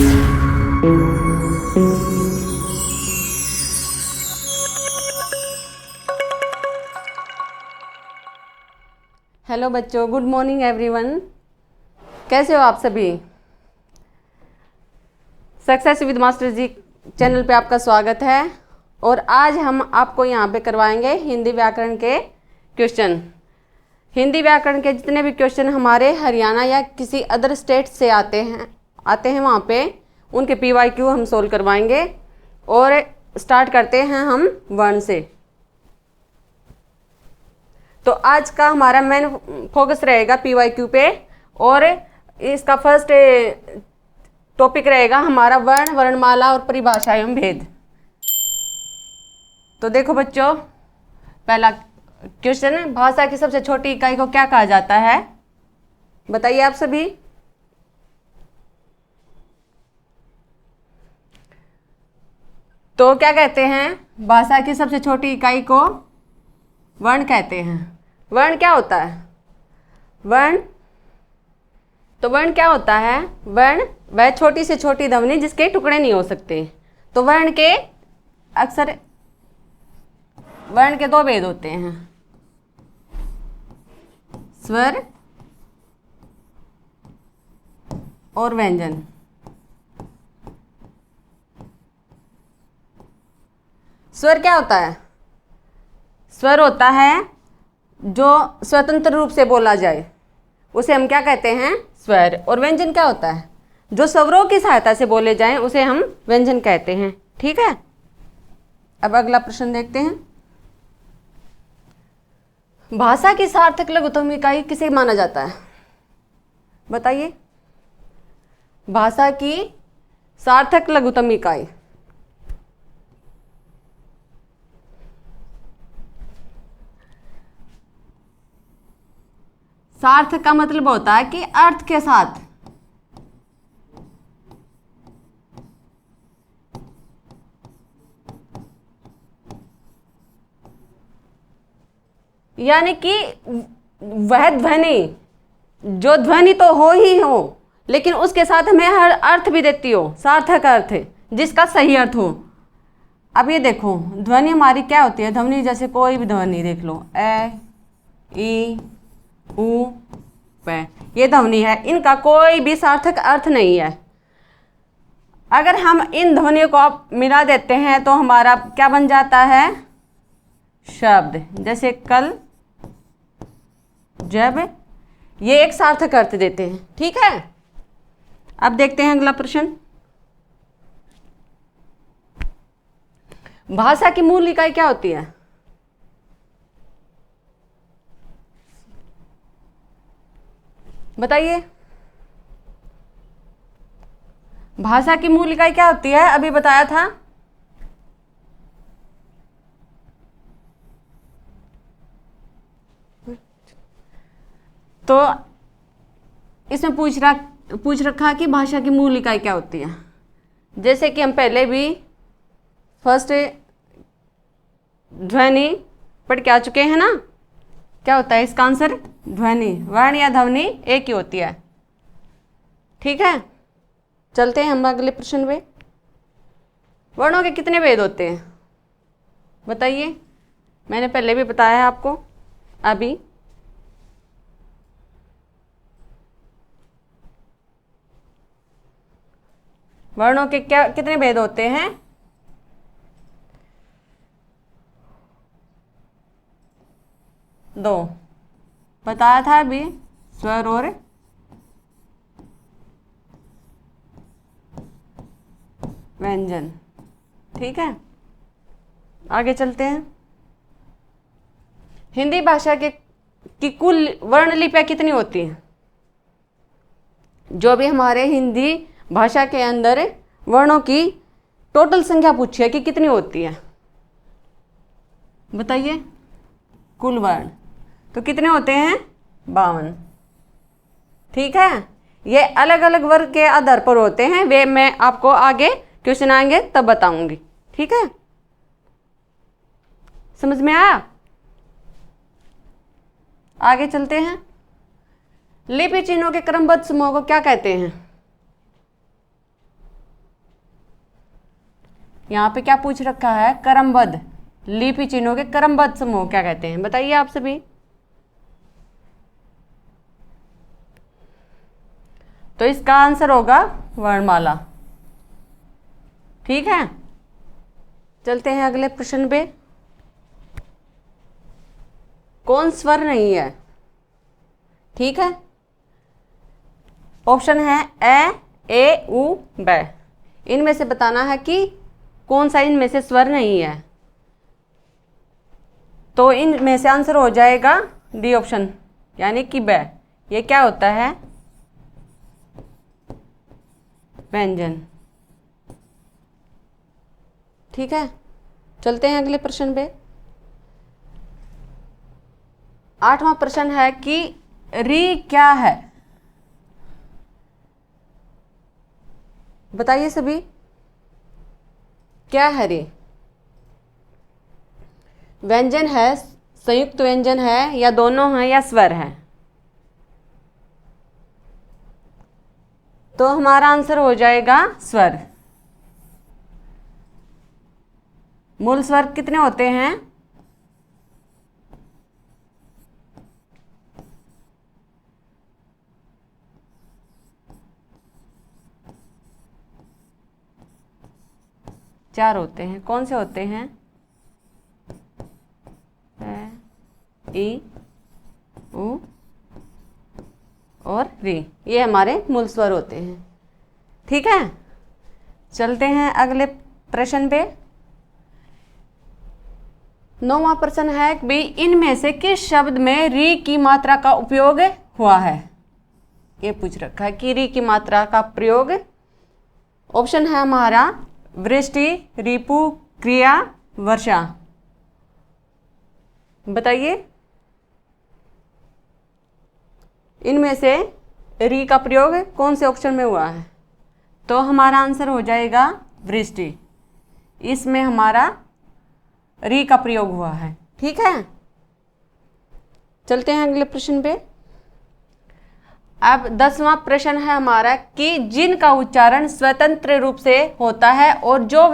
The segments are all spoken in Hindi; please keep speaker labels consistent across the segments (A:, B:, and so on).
A: हेलो बच्चों, गुड मॉर्निंग एवरीवन। कैसे हो आप सभी? Success with master ji channel पे आपका स्वागत है। और आज हम आपको यहाँ पे करवाएंगे हिंदी व्याकरण के क्वेश्चन। हिंदी व्याकरण के जितने भी क्वेश्चन हमारे हरियाणा या किसी अदर स्टेट से आते हैं वहाँ पे उनके PYQ हम सोल्व करवाएंगे। और स्टार्ट करते हैं हम वर्ण से। तो आज का हमारा मेन फोकस रहेगा PYQ पे, और इसका फर्स्ट टॉपिक रहेगा हमारा वर्ण, वर्णमाला और परिभाषा एवं भेद। तो देखो बच्चों, पहला क्वेश्चन, भाषा की सबसे छोटी इकाई को क्या कहा जाता है? बताइए आप सभी। तो क्या कहते हैं? भाषा की सबसे छोटी इकाई को वर्ण कहते हैं। वर्ण क्या होता है? वर्ण क्या होता है? वर्ण वह छोटी से छोटी ध्वनि जिसके टुकड़े नहीं हो सकते। तो वर्ण के अक्सर वर्ण के दो भेद होते हैं, स्वर और व्यंजन। स्वर क्या होता है? स्वर होता है जो स्वतंत्र रूप से बोला जाए, उसे हम क्या कहते हैं? स्वर। और व्यंजन क्या होता है? जो स्वरों की सहायता से बोले जाएं उसे हम व्यंजन कहते हैं। ठीक है, अब अगला प्रश्न देखते हैं। भाषा की सार्थक लघुत्तम इकाई किसे माना जाता है? बताइए। भाषा की सार्थक लघुत्तम इकाई सार्थक का मतलब होता है कि अर्थ के साथ। यानी कि वह ध्वनि, जो ध्वनि तो हो ही हो लेकिन उसके साथ हमें हर अर्थ भी देती हो, सार्थक अर्थ जिसका सही अर्थ हो। अब ये देखो, ध्वनि हमारी क्या होती है? ध्वनि जैसे कोई भी ध्वनि देख लो, ए, ई, ऊ, पे, ये ध्वनि है, इनका कोई भी सार्थक अर्थ नहीं है। अगर हम इन ध्वनियों को आप मिला देते हैं तो हमारा क्या बन जाता है? शब्द। जैसे कल, जब, ये एक सार्थक अर्थ देते हैं। ठीक है, अब देखते हैं अगला प्रश्न। भाषा की मूल इकाई क्या होती है? बताइए। भाषा की मूल इकाई क्या होती है? अभी बताया था। तो इसमें पूछ रखा कि भाषा की मूल इकाई क्या होती है। जैसे कि हम पहले भी फर्स्ट ध्वनि पढ़ के आ चुके हैं ना। क्या होता है इसका आंसर? ध्वनि। वर्ण या ध्वनि एक ही होती है। ठीक है, चलते हैं हम अगले प्रश्न पे। वर्णों के कितने भेद होते हैं? बताइए। मैंने पहले भी बताया है आपको। अभी वर्णों के कितने भेद होते हैं? दो बताया था अभी, स्वर और व्यंजन। ठीक है, आगे चलते हैं। हिंदी भाषा की कुल वर्ण लिपियां कितनी होती हैं? जो भी हमारे हिंदी भाषा के अंदर वर्णों की टोटल संख्या पूछी है कि कितनी होती है, बताइए। कुल वर्ण तो कितने होते हैं? 52। ठीक है, ये अलग अलग वर्ग के आधार पर होते हैं, वे मैं आपको आगे क्वेश्चन आएंगे तब बताऊंगी। ठीक है, समझ में आया? आगे चलते हैं। लिपि चिन्हों के क्रमबद्ध समूह को क्या कहते हैं? यहाँ पे क्या पूछ रखा है, क्रमबद्ध लिपि चिन्हों के क्रमबद्ध समूह क्या कहते हैं, बताइए आप सभी। तो इसका आंसर होगा वर्णमाला। ठीक है, चलते हैं अगले प्रश्न पे। कौन स्वर नहीं है? ठीक है, ऑप्शन है ए उ बै। इनमें से बताना है कि कौन सा इनमें से स्वर नहीं है। तो इनमें से आंसर हो जाएगा डी ऑप्शन, यानी कि बै। ये क्या होता है, व्यंजन। ठीक है, चलते हैं अगले प्रश्न पे। 8वां प्रश्न है कि री क्या है, बताइए सभी, क्या है री? व्यंजन है, संयुक्त व्यंजन है, या दोनों हैं, या स्वर है? तो हमारा आंसर हो जाएगा स्वर। मूल स्वर कितने होते हैं? 4 होते हैं। कौन से होते हैं? ई, उ और री, ये हमारे मूल स्वर होते हैं। ठीक है, चलते हैं अगले प्रश्न पे। 9वां प्रश्न है कि भाई इनमें से किस शब्द में री की मात्रा का उपयोग हुआ है? ये पूछ रखा है कि री की मात्रा का प्रयोग। ऑप्शन है हमारा वृष्टि, रिपु, क्रिया, वर्षा। बताइए इनमें से री का प्रयोग कौन से ऑप्शन में हुआ है? तो हमारा आंसर हो जाएगा वृष्टि। इसमें हमारा री का प्रयोग हुआ है। ठीक है, चलते हैं अगले प्रश्न पे। अब 10वां प्रश्न है हमारा कि जिनका उच्चारण स्वतंत्र रूप से होता है और जो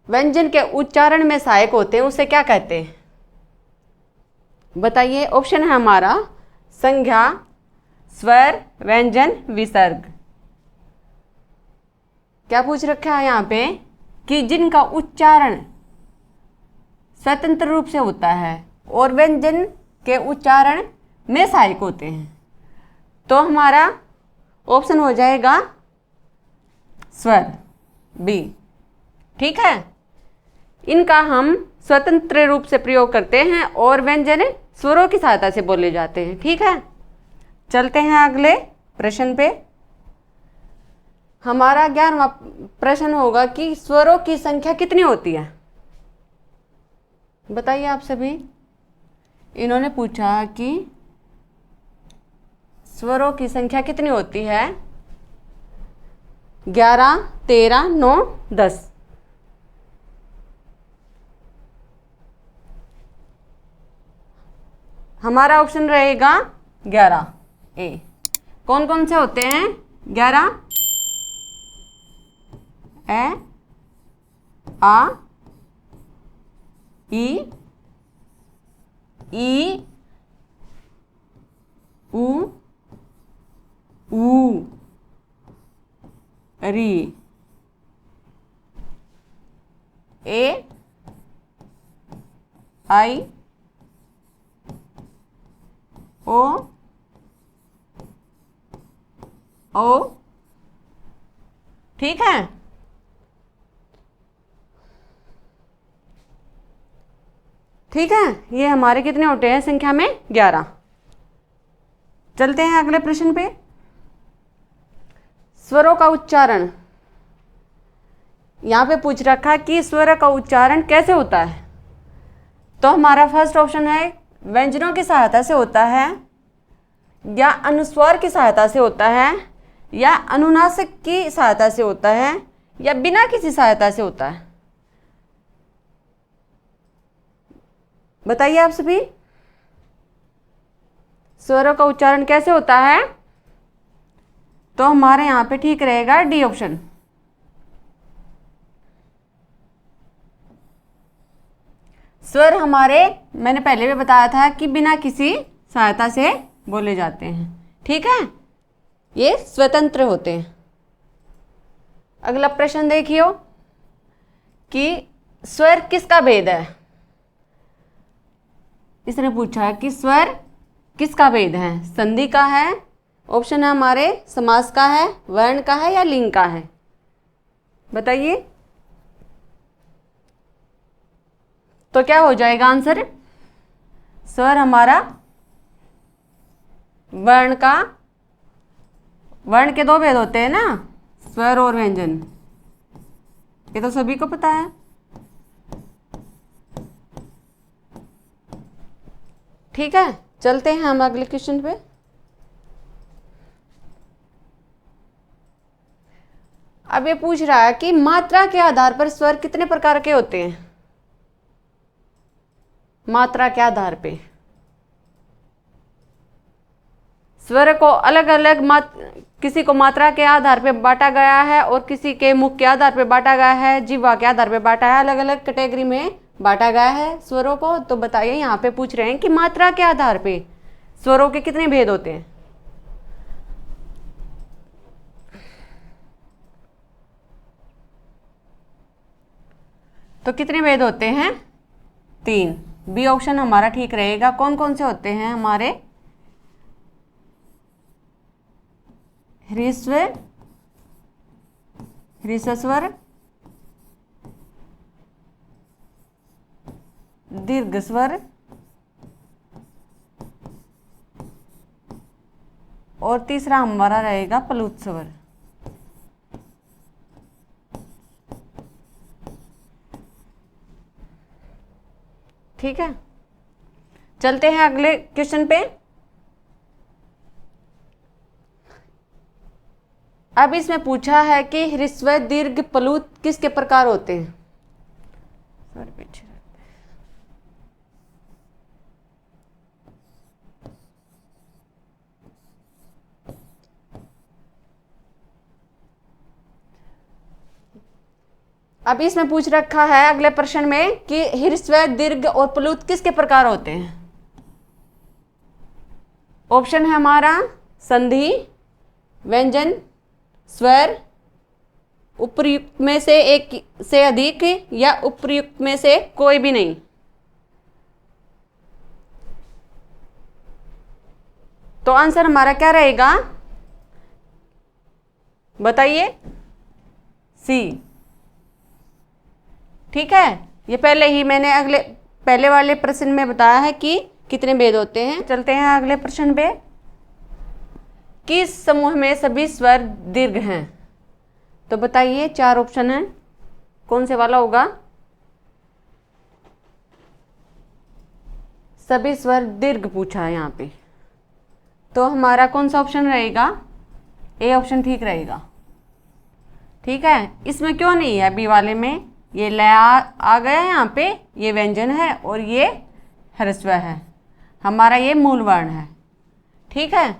A: व्यंजन के उच्चारण में सहायक होते हैं उसे क्या कहते हैं? बताइए। ऑप्शन है हमारा संज्ञा, स्वर, व्यंजन, विसर्ग। क्या पूछ रखा है यहाँ पे कि जिनका उच्चारण स्वतंत्र रूप से होता है और व्यंजन के उच्चारण में सहायक होते हैं। तो हमारा ऑप्शन हो जाएगा स्वर, बी। ठीक है, इनका हम स्वतंत्र रूप से प्रयोग करते हैं और व्यंजन स्वरों की सहायता से बोले जाते हैं। ठीक है, चलते हैं अगले प्रश्न पे। हमारा 11वां प्रश्न होगा कि स्वरों की संख्या कितनी होती है? बताइए आप सभी। इन्होंने पूछा कि स्वरों की संख्या कितनी होती है? 11, 13, 9, 10। हमारा ऑप्शन रहेगा 11 ए। कौन कौन से होते हैं? 11 ए, आ, ई, उ, री, ए, आई, ओ, ठीक है, ठीक है, ये हमारे कितने होते हैं संख्या में? 11। चलते हैं अगले प्रश्न पे। स्वरों का उच्चारण, यहां पे पूछ रखा है कि स्वर का उच्चारण कैसे होता है? तो हमारा फर्स्ट ऑप्शन है व्यंजनों की सहायता से होता है, या अनुस्वार की सहायता से होता है, या अनुनासिक की सहायता से होता है, या बिना किसी सहायता से होता है। बताइए आप सभी, स्वरों का उच्चारण कैसे होता है? तो हमारे यहाँ पे ठीक रहेगा डी ऑप्शन, स्वर हमारे, मैंने पहले भी बताया था कि बिना किसी सहायता से बोले जाते हैं, ठीक है, ये स्वतंत्र होते हैं। अगला प्रश्न देखियो कि स्वर किसका भेद है। इसने पूछा है कि स्वर किसका भेद है, संधि का है, ऑप्शन है हमारे समास का है, वर्ण का है या लिंग का है, बताइए। तो क्या हो जाएगा आंसर, स्वर हमारा वर्ण का, वर्ण के दो भेद होते हैं ना, स्वर और व्यंजन, ये तो सभी को पता है। ठीक है, चलते हैं हम अगले क्वेश्चन पे। अब ये पूछ रहा है कि मात्रा के आधार पर स्वर कितने प्रकार के होते हैं। मात्रा के आधार पे स्वर को अलग अलग किसी को मात्रा के आधार पे बांटा गया है और किसी के मुख के आधार पे बांटा गया है, जिह्वा के आधार पे बांटा है, अलग अलग कैटेगरी में बांटा गया है स्वरों को। तो बताइए, यहाँ पे पूछ रहे हैं कि मात्रा के आधार पे स्वरों के कितने भेद होते हैं। तो कितने भेद होते हैं, 3। बी ऑप्शन हमारा ठीक रहेगा। कौन कौन से होते हैं हमारे, ह्रस्व, ह्रस्व स्वर, दीर्घ स्वर और तीसरा हमारा रहेगा प्लुत स्वर। ठीक है, चलते हैं अगले क्वेश्चन पे। अब इसमें पूछा है कि ह्रस्व, दीर्घ, प्लुत किसके प्रकार होते हैं। अब इसमें पूछ रखा है अगले प्रश्न में कि ह्रस्व, दीर्घ और प्लुत किसके प्रकार होते हैं। ऑप्शन है हमारा संधि, व्यंजन, स्वर, उपर्युक्त में से एक से अधिक या उपर्युक्त में से कोई भी नहीं। तो आंसर हमारा क्या रहेगा, बताइए, सी। ठीक है, ये पहले ही मैंने पहले वाले प्रश्न में बताया है कि कितने भेद होते हैं। चलते हैं अगले प्रश्न पे। किस समूह में सभी स्वर दीर्घ हैं। तो बताइए, 4 ऑप्शन है, कौन से वाला होगा। सभी स्वर दीर्घ पूछा है यहाँ पे, तो हमारा कौन सा ऑप्शन रहेगा, ए ऑप्शन ठीक रहेगा। ठीक है, इसमें क्यों नहीं है, बी वाले में ये लय आ गया है, यहाँ पे ये व्यंजन है और ये ह्रस्व है, हमारा ये मूल वर्ण है। ठीक है,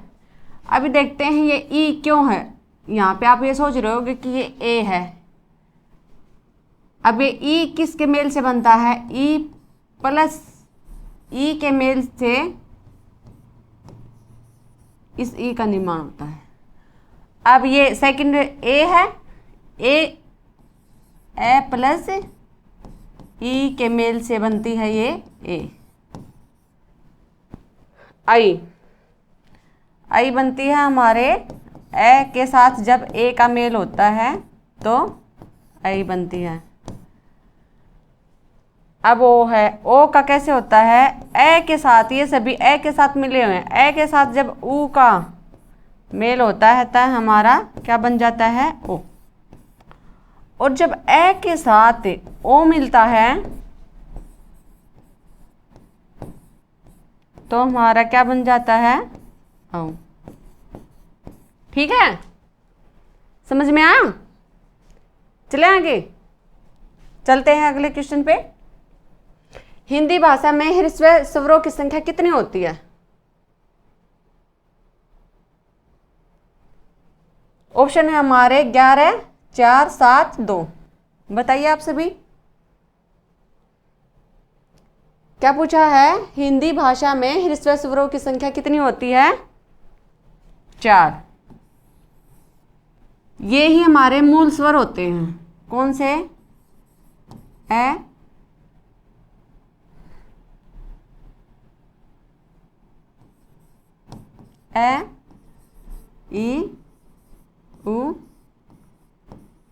A: अभी देखते हैं ये ई क्यों है। यहाँ पे आप ये सोच रहे होगे कि ये ए है। अब ये ई किसके मेल से बनता है, ई प्लस ई के मेल से इस ई का निर्माण होता है। अब ये सेकंड ए है, ए प्लस ई के मेल से बनती है ये ए। आई बनती है हमारे ए के साथ, जब ए का मेल होता है तो आई बनती है। अब ओ है, ओ का कैसे होता है, ए के साथ, ये सभी ए के साथ मिले हुए हैं, ए के साथ जब ऊ का मेल होता है तब हमारा क्या बन जाता है, ओ। और जब ए के साथ ओ मिलता है तो हमारा क्या बन जाता है, औ। ठीक है, समझ में आया। चले आगे, चलते हैं अगले क्वेश्चन पे। हिंदी भाषा में ह्रस्व स्वरों की संख्या कितनी होती है। ऑप्शन है हमारे 11, 4, 7, 2। बताइए आप सभी। क्या पूछा है? हिंदी भाषा में ह्रस्व स्वरों की संख्या कितनी होती है? 4। ये ही हमारे मूल स्वर होते हैं। कौन से? ए, ई, उ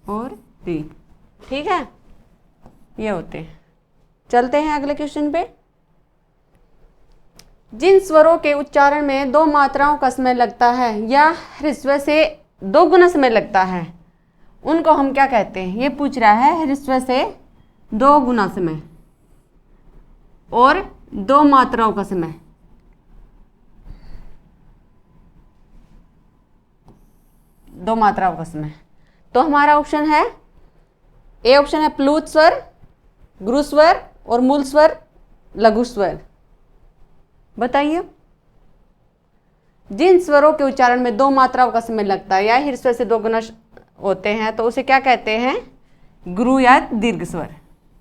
A: और री। ठीक है, ये होते हैं। चलते हैं अगले क्वेश्चन पे। जिन स्वरों के उच्चारण में 2 मात्राओं का समय लगता है या ह्रस्व से 2 गुना समय लगता है, उनको हम क्या कहते हैं? ये पूछ रहा है ह्रस्व से 2 गुना समय और 2 मात्राओं का समय। दो मात्राओं का समय। तो हमारा ऑप्शन है, ए ऑप्शन है प्लुत स्वर, गुरु स्वर और मूल स्वर, लघु स्वर। बताइए। जिन स्वरों के उच्चारण में 2 मात्राओं का समय लगता है या ह्रस्व से 2 गुना होते हैं तो उसे क्या कहते हैं? गुरु या दीर्घ स्वर।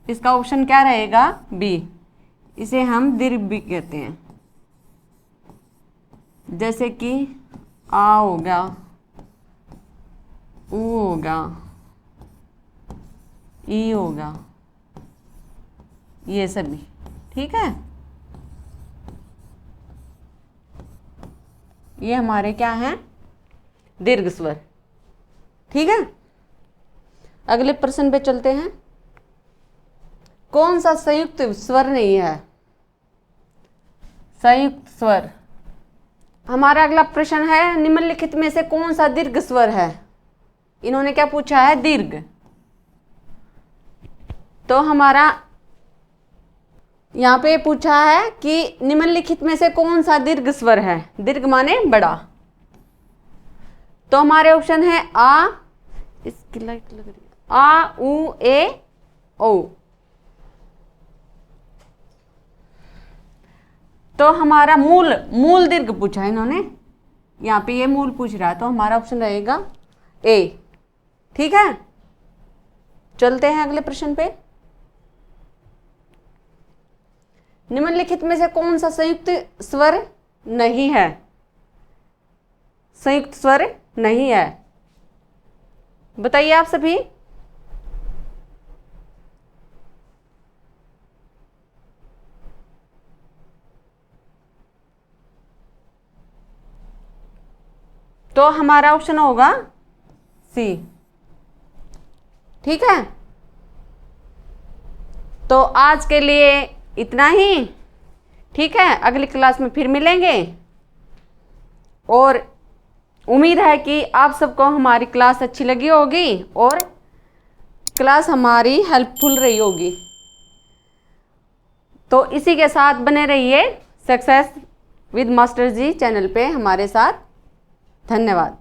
A: इसका ऑप्शन क्या रहेगा? बी। इसे हम दीर्घ भी कहते हैं। जैसे कि आ होगा, ऊ होगा, ई होगा, ये सभी। ठीक है, ये हमारे क्या हैं? दीर्घ स्वर। ठीक है, अगले प्रश्न पे चलते हैं। कौन सा संयुक्त स्वर नहीं है? संयुक्त स्वर। हमारा अगला प्रश्न है, निम्नलिखित में से कौन सा दीर्घ स्वर है? इन्होंने क्या पूछा है? दीर्घ। तो हमारा यहाँ पे पूछा है कि निम्नलिखित में से कौन सा दीर्घ स्वर है? दीर्घ माने बड़ा। तो हमारे ऑप्शन है आ, इसकी लाइट लग रही है, आ, उ, ए, ओ। तो हमारा मूल दीर्घ पूछा है इन्होंने, यहाँ पे ये मूल पूछ रहा है, तो हमारा ऑप्शन रहेगा ए। ठीक है, चलते हैं अगले प्रश्न पे। निम्नलिखित में से कौन सा संयुक्त स्वर नहीं है? संयुक्त स्वर नहीं है, बताइए आप सभी। तो हमारा ऑप्शन होगा सी। ठीक है, तो आज के लिए इतना ही। ठीक है, अगली क्लास में फिर मिलेंगे और उम्मीद है कि आप सबको हमारी क्लास अच्छी लगी होगी और क्लास हमारी हेल्पफुल रही होगी। तो इसी के साथ बने रहिए success with master ji channel पे हमारे साथ। धन्यवाद।